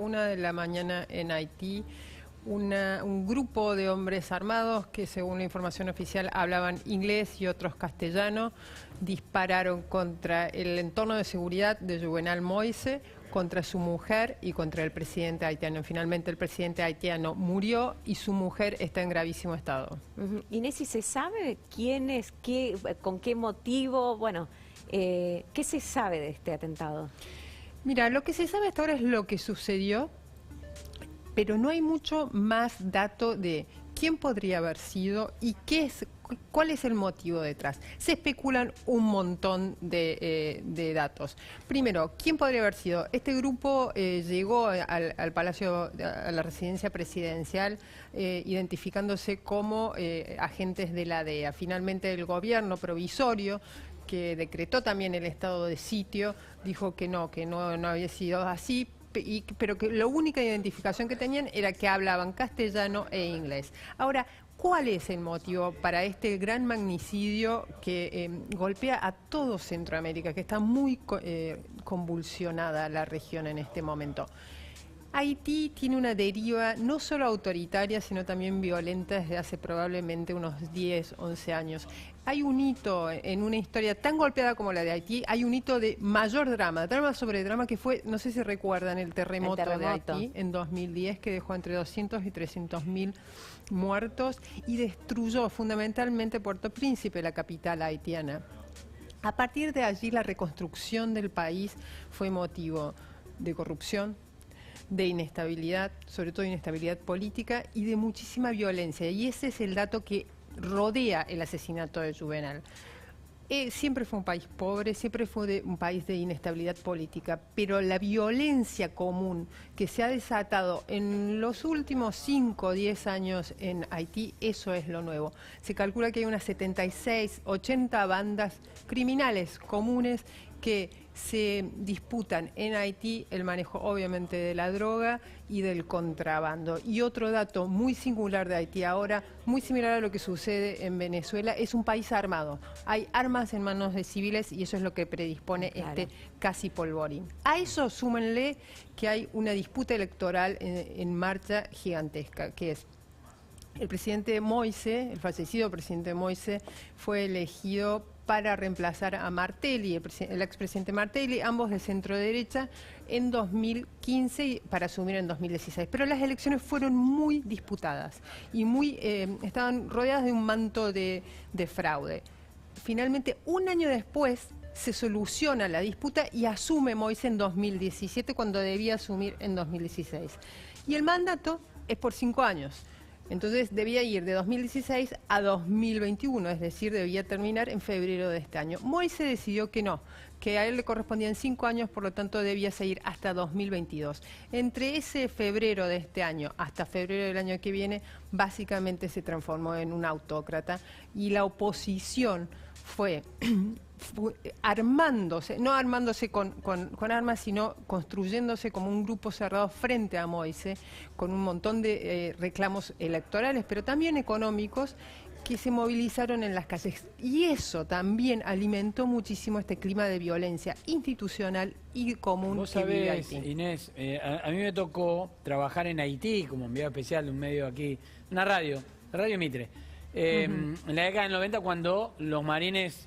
1 de la mañana en Haití, un grupo de hombres armados que, según la información oficial, hablaban inglés y otros castellano, dispararon contra el entorno de seguridad de Juvenal Moïse, contra su mujer y contra el presidente haitiano. Finalmente el presidente haitiano murió y su mujer está en gravísimo estado. Inés, ¿y se sabe quién es, con qué motivo? Bueno, ¿qué se sabe de este atentado? Mira, lo que se sabe hasta ahora es lo que sucedió, pero no hay mucho más dato de quién podría haber sido y cuál es el motivo detrás. Se especulan un montón de datos. Primero, ¿quién podría haber sido? Este grupo llegó al Palacio, a la residencia presidencial, identificándose como agentes de la DEA. Finalmente el gobierno provisorio, que decretó también el estado de sitio, dijo que no había sido así, pero que la única identificación que tenían era que hablaban castellano e inglés. Ahora, ¿cuál es el motivo para este gran magnicidio que golpea a todo Centroamérica, que está muy convulsionada la región en este momento? Haití tiene una deriva no solo autoritaria, sino también violenta desde hace probablemente unos 10, 11 años. Hay un hito en una historia tan golpeada como la de Haití, hay un hito de mayor drama sobre drama, que fue, no sé si recuerdan, el terremoto de Haití en 2010, que dejó entre 200 y 300.000 muertos y destruyó fundamentalmente Puerto Príncipe, la capital haitiana. A partir de allí, la reconstrucción del país fue motivo de corrupción, de inestabilidad, sobre todo inestabilidad política y de muchísima violencia. Y ese es el dato que rodea el asesinato de Juvenal. Siempre fue un país pobre, siempre fue un país de inestabilidad política, pero la violencia común que se ha desatado en los últimos 5 o 10 años en Haití, eso es lo nuevo. Se calcula que hay unas 76, 80 bandas criminales comunes que se disputan en Haití el manejo, obviamente, de la droga y del contrabando. Y otro dato muy singular de Haití ahora, muy similar a lo que sucede en Venezuela, es un país armado. Hay armas en manos de civiles y eso es lo que predispone este casi polvorín. A eso súmenle que hay una disputa electoral en marcha gigantesca, que es el presidente Moïse, el fallecido presidente Moïse, fue elegido para reemplazar a Martelly, el expresidente Martelly, ambos de centro derecha, en 2015 y para asumir en 2016. Pero las elecciones fueron muy disputadas y estaban rodeadas de un manto de fraude. Finalmente, un año después, se soluciona la disputa y asume Moïse en 2017, cuando debía asumir en 2016. Y el mandato es por 5 años. Entonces debía ir de 2016 a 2021, es decir, debía terminar en febrero de este año. Moïse decidió que no, que a él le correspondían 5 años, por lo tanto debía seguir hasta 2022. Entre ese febrero de este año hasta febrero del año que viene, básicamente se transformó en un autócrata y la oposición fue armándose, no armándose con armas, sino construyéndose como un grupo cerrado frente a Moïse, con un montón de reclamos electorales, pero también económicos, que se movilizaron en las calles. Y eso también alimentó muchísimo este clima de violencia institucional y común. Vos que vive sabés, Haití. Inés, a mí me tocó trabajar en Haití como enviado especial de un medio aquí, una radio Mitre, en la década del 90, cuando los marines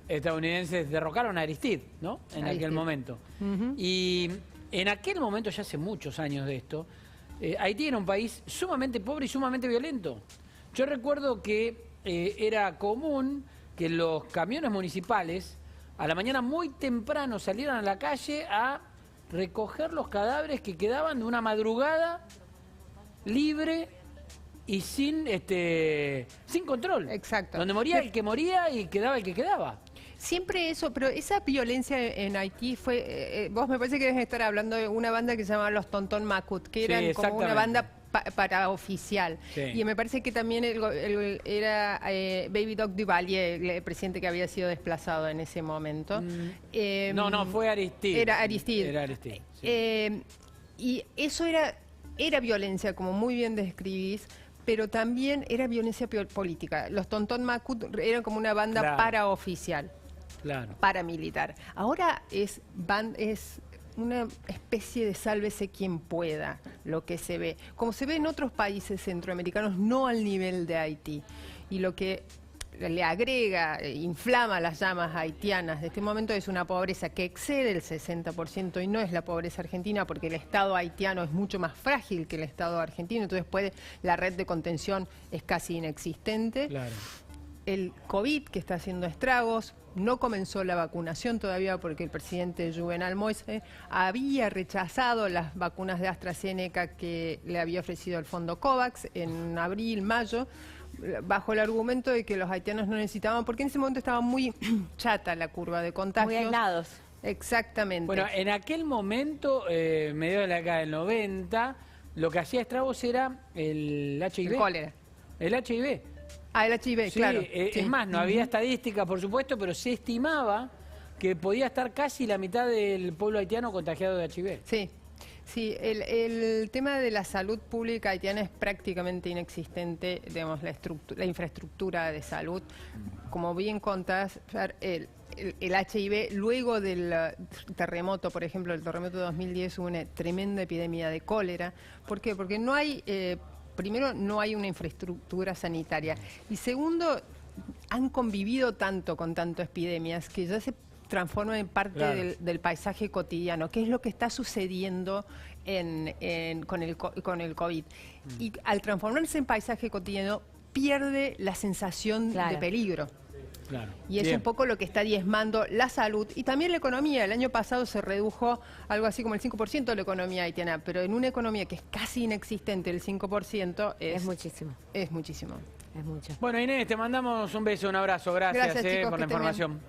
estadounidenses derrocaron a Aristide, ¿no? En aquel momento. Y en aquel momento, ya hace muchos años de esto, Haití era un país sumamente pobre y sumamente violento. Yo recuerdo que era común que los camiones municipales a la mañana muy temprano salieran a la calle a recoger los cadáveres que quedaban de una madrugada libre y sin control. Exacto. Donde moría el que moría y quedaba el que quedaba. Siempre eso, pero esa violencia en Haití fue, vos me parece que debes estar hablando de una banda que se llamaba Los Tonton Macoute, que eran como una banda paraoficial. Sí. Y me parece que también era Baby Doc Duvalier, el presidente que había sido desplazado en ese momento. No, fue Aristide. Era Aristide. Era Aristide, sí. Y eso era violencia, como muy bien describís, pero también era violencia política. Los Tonton Macoute eran como una banda paraoficial, paramilitar. Ahora es una especie de sálvese quien pueda, lo que se ve. Como se ve en otros países centroamericanos, no al nivel de Haití. Y lo que le agrega, inflama las llamas haitianas de este momento es una pobreza que excede el 60% y no es la pobreza argentina porque el Estado haitiano es mucho más frágil que el Estado argentino, entonces la red de contención es casi inexistente. Claro. El COVID que está haciendo estragos, no comenzó la vacunación todavía porque el presidente Juvenal Moise había rechazado las vacunas de AstraZeneca que le había ofrecido el fondo COVAX en abril, mayo, bajo el argumento de que los haitianos no necesitaban, porque en ese momento estaba muy chata la curva de contagios. Muy aislados. Exactamente. Bueno, en aquel momento, medio de la década del 90, lo que hacía estragos era el HIV. El cólera. El HIV. Ah, el HIV, Sí, claro. Es más, no había estadísticas, por supuesto, pero se estimaba que podía estar casi la mitad del pueblo haitiano contagiado de HIV. Sí. Sí, el tema de la salud pública haitiana es prácticamente inexistente, digamos, la infraestructura de salud. Como bien contás, el HIV, luego del terremoto, por ejemplo, el terremoto de 2010, hubo una tremenda epidemia de cólera. ¿Por qué? Porque no hay, primero, no hay una infraestructura sanitaria. Y segundo, han convivido tanto con tantas epidemias que ya se transforma en parte del paisaje cotidiano, que es lo que está sucediendo con el COVID. Y al transformarse en paisaje cotidiano, pierde la sensación de peligro. Claro. Y es un poco lo que está diezmando la salud y también la economía. El año pasado se redujo algo así como el 5% de la economía haitiana, pero en una economía que es casi inexistente, el 5% es muchísimo. Es muchísimo. Es mucho. Bueno, Inés, te mandamos un beso, un abrazo. Gracias, chicos, por la información.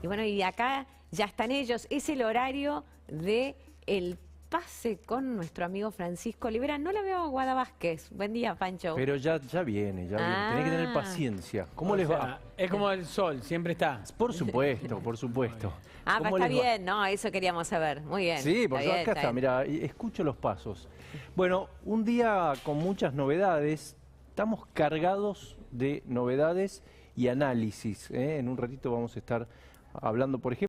Y bueno, y acá ya están ellos. Es el horario de el pase con nuestro amigo Francisco Olivera. No la veo a Guada Vázquez. Buen día, Pancho. Pero ya viene, ya viene. Tenés que tener paciencia. ¿Cómo les va? Es como el sol, siempre está. Por supuesto, por supuesto. Ah, pero ¿Cómo está les va? bien, ¿no? Eso queríamos saber. Muy bien. Sí, por bien, acá está. bien. Mira, escucho los pasos. Bueno, un día con muchas novedades. Estamos cargados de novedades y análisis. En un ratito vamos a estar hablando, por ejemplo,